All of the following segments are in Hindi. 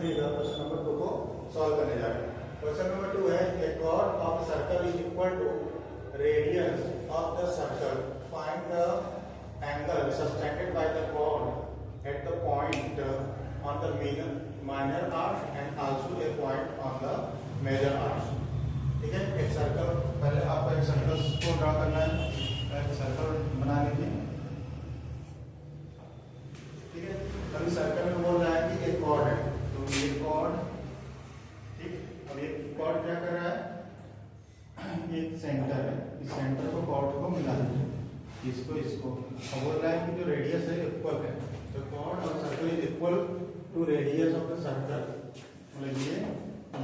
3 का क्वेश्चन नंबर 2 को सॉल्व करने जा रहे हैं। क्वेश्चन नंबर 2 है ए chord of a circle is equal to radius of the circle. Find the angle subtended by the chord at the point on the minor arc and also a point on the major arc. ठीक है, एक सर्कल, पहले आपको एक सर्कल को ड्रा करना है। एक सर्कल बना लीजिए। ठीक है, अभी सर्कल में बोल रहा है कि एक कॉर्ड है, तो ये कॉर्ड, ठीक, अब ये कॉर्ड क्या कर रहा है, एक सेंटर है, इस सेंटर को कॉर्ड को मिला दीजिए, इसको अब बोल रहा है कि जो रेडियस है इक्वल है, तो कॉर्ड और circle is equal to radius of the circle. मतलब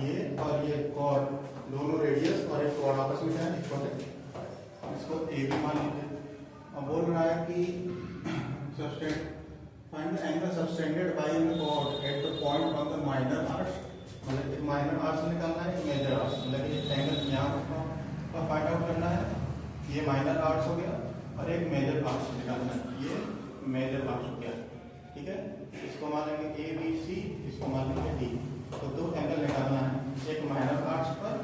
ये और ये कॉर्ड दोनों रेडियस और एक कॉर्ड आपस में क्या है, इक्वल है, इसको ए भी मान लीजिए। अब बोल रहा है कि find the angle subtended by the chord at the point on the minor arc, मतलब एक माइनर आर्क निकालना है, एक मेजर आर्क, मतलब ये एंगल यहाँ का फाइंड आउट करना है। ये माइनर आर्क हो गया और एक मेजर आर्क निकालना है, ये मेजर आर्क हो गया। ठीक है, इसको मान लेंगे ए बी सी, इसको मान लेंगे डी। तो दो एंगल निकालना है, एक माइनर आर्क पर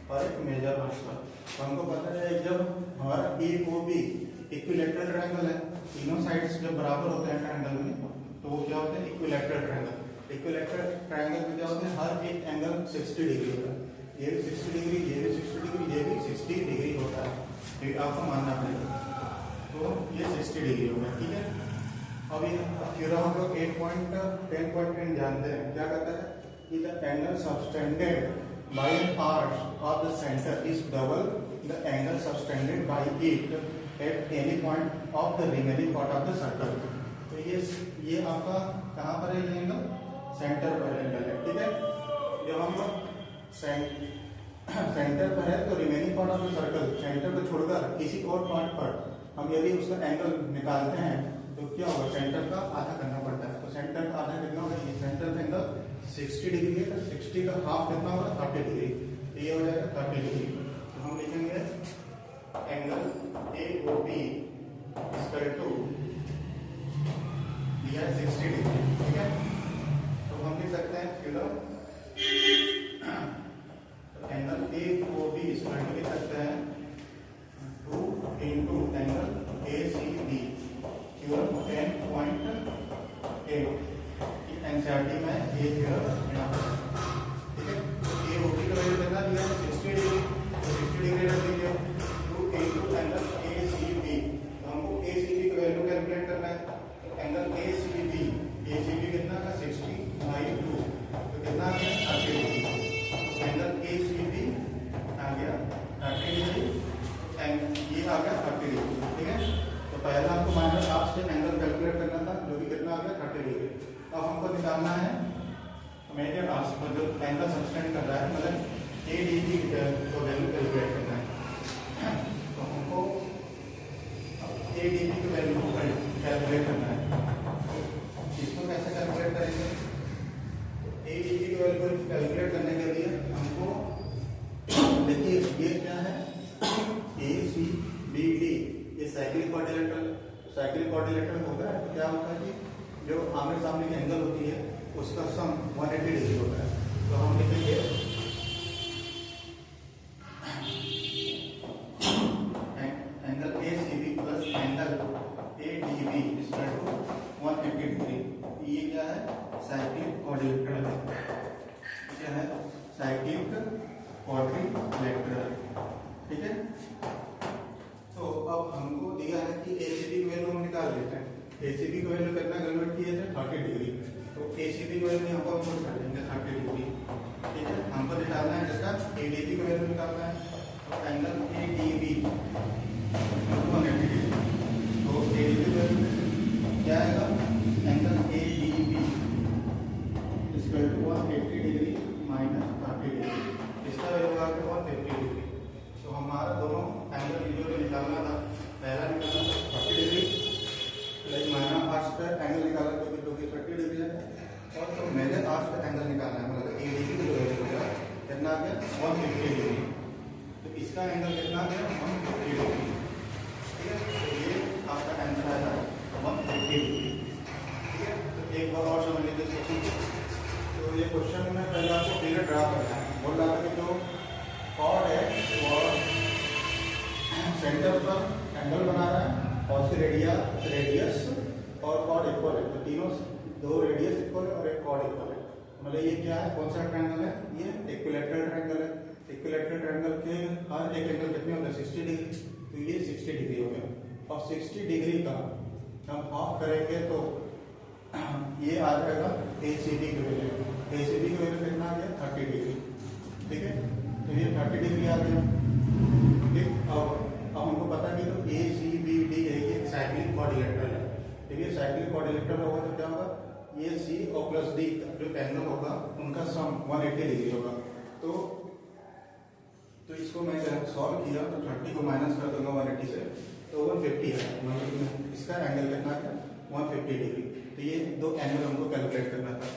और एक मेजर आर्क पर। तो हमको पता है जब हर ए ओ बी इक्विलैटरल ट्रायंगल है, तीनों साइड्स जब बराबर होते हैं ट्रायंगल में, तो वो क्या होते हैं, इक्विलैटरल ट्रायंगल। इक्विलैटरल ट्रायंगल में क्या होते हैं, हर एक एंगल 60 डिग्री होता है। ये भी 60 डिग्री, ये भी 60 डिग्री, ये भी 60 डिग्री होता है, ये आपको मानना पड़ेगा। तो ये 60 डिग्री हो गया। ठीक है, अब ये थ्योरम हम लोग 8.10.10 जानते हैं, क्या कहता है कि the angle subtended bye an arc of the centre is double the angle subtended bye it at any point of the remaining part of the circle। तो ये आपका कहाँ पर है, ये एंगल सेंटर पर एंगल है। ठीक है, जब हम लोग सेंटर पर है तो remaining part of the circle, centre को छोड़कर किसी और पार्ट पर हम यदि उसका एंगल निकालते हैं तो क्या होगा, सेंटर का आधा करना पड़ता है। तो सेंटर का आधा कितना होगा, ये सेंटर का एंगल 60 डिग्री है, तो 60 का हाफ कितना होगा, 30 डिग्री। तो ये हो जाएगा 30 डिग्री। तो हम लिखेंगे angle A O B equal to दिया 60 डिग्री। ठीक है, तो हम लिख सकते हैं theorem, angle A O B equal to लिख सकते हैं 2 into angle A C B, theorem 10.8। NCERT में ये थ्योरम यहाँ पर। ठीक है, ए ओ बी का वैल्यू कितना दिया, 60 डिग्री, तो 60 डिग्री रख दीजिए, एंगल ए सी बी। तो हमको ए सी बी का वैल्यू कैलकुलेट करना है। तो एंगल ए सी बी कितना का 60/2, तो कितना आ गया, 30 डिग्री। तो एंगल ए सी बी आ गया 30 डिग्री, ये आ गया 30 डिग्री। ठीक है, तो पहला हमको माइनर आर्क से एंगल कैलकुलेट करना था, जो कि कितना आ गया, 30 डिग्री। अब हमको निकालना है मेजर आर्क पर जो एंगल सबटेंड कर रहा है, मतलब ए डी बी को वैल्यू कैलकुलेट करना है। ए डी बी की वैल्यू को कैलकुलेट करना है। इसको कैसे कैलकुलेट करेंगे, ए डी बी की वैल्यू कैलकुलेट करने के लिए हमको देखिए ये क्या है, ए सी बी डी, ये साइक्लिक क्वाड्रिलेटरल होगा। तो क्या होता है कि जो आमने सामने की एंगल होती है उसका सम 180 डिग्री होता है। तो हम लिखेंगे angle A C B plus angle A D B equal to 180 degree. ये क्या है, साइक्लिक क्वाड्रिलेटरल है, क्या है, साइक्लिक क्वाड्रिलेटरल। ठीक है, तो अब हमको दिया है कि ए सी बी की वैल्यू हम निकाल लेते हैं। ए सी बी की वैल्यू कितना कन्वर्ट किए थे, 30 डिग्री। तो ए सी बी की वैल्यू हमको पुट कर देंगे 30 डिग्री। ठीक है, हमको निकालना है जिसका ए डी बी की वैल्यू निकालना है। तो angle A D B 180 degree, तो ए डी बी वैल्यू क्या आएगा, angle A D B equal to 180 degree minus 30 degree, इसका वैल्यू आ गया 150 डिग्री। तो हमारा दोनों एंगल जो निकालना था, पहला निकाला 30 डिग्री, प्लस माइनर आर्क पर एंगल निकाला जो कि 30 डिग्री है, और तो मेजर आर्क पर एंगल निकालना है, मतलब ए डी बी की वैल्यू हो गया कितना आ गया, 150 डिग्री। तो इसका एंगल कितना आ गया, 150 डिग्री। ठीक है, तो ये आपका आंसर आएगा 150 डिग्री। ठीक है, तो एक बार और समझ लीजिए। तो ये क्वेश्चन में पहले आपको फिगर ड्रा करना है। बोल रहा था कि जो कॉर्ड है वो सेंटर पर एंगल बना रहा है और उसके रेडियस और कॉर्ड इक्वल है, तो तीनों दो रेडियस इक्वल है और एक कॉर्ड इक्वल है। मतलब ये क्या है, कौन सा ट्रायंगल है, ये इक्विलैटरल ट्रायंगल है। इक्विलैटरल ट्रायंगल के हर एक एंगल कितने होते हैं, 60 डिग्री, तो ये 60 डिग्री हो गया। और 60 डिग्री का हम हाफ करेंगे तो ये आ जाएगा ACD की वैल्यू। ACD की वैल्यू कितना आ गया, 30 डिग्री, ठीक है। तो ये 30 डिग्री आ गया, ठीक। अब हमको पता कि तो ACBD है ये साइक्लिक क्वाड्रिलेटरल है। ठीक है, साइक्लिक क्वाड्रिलेटरल होगा तो क्या होगा, ये C और प्लस D जो एंगल होगा उनका सम 180 डिग्री होगा। तो इसको मैं जब सॉल्व किया तो 30 को माइनस कर दूंगा 180 से, तो 150 है। मतलब इसका एंगल कितना है, 150 डिग्री। तो ये दो एंगल हमको कैलकुलेट करना था।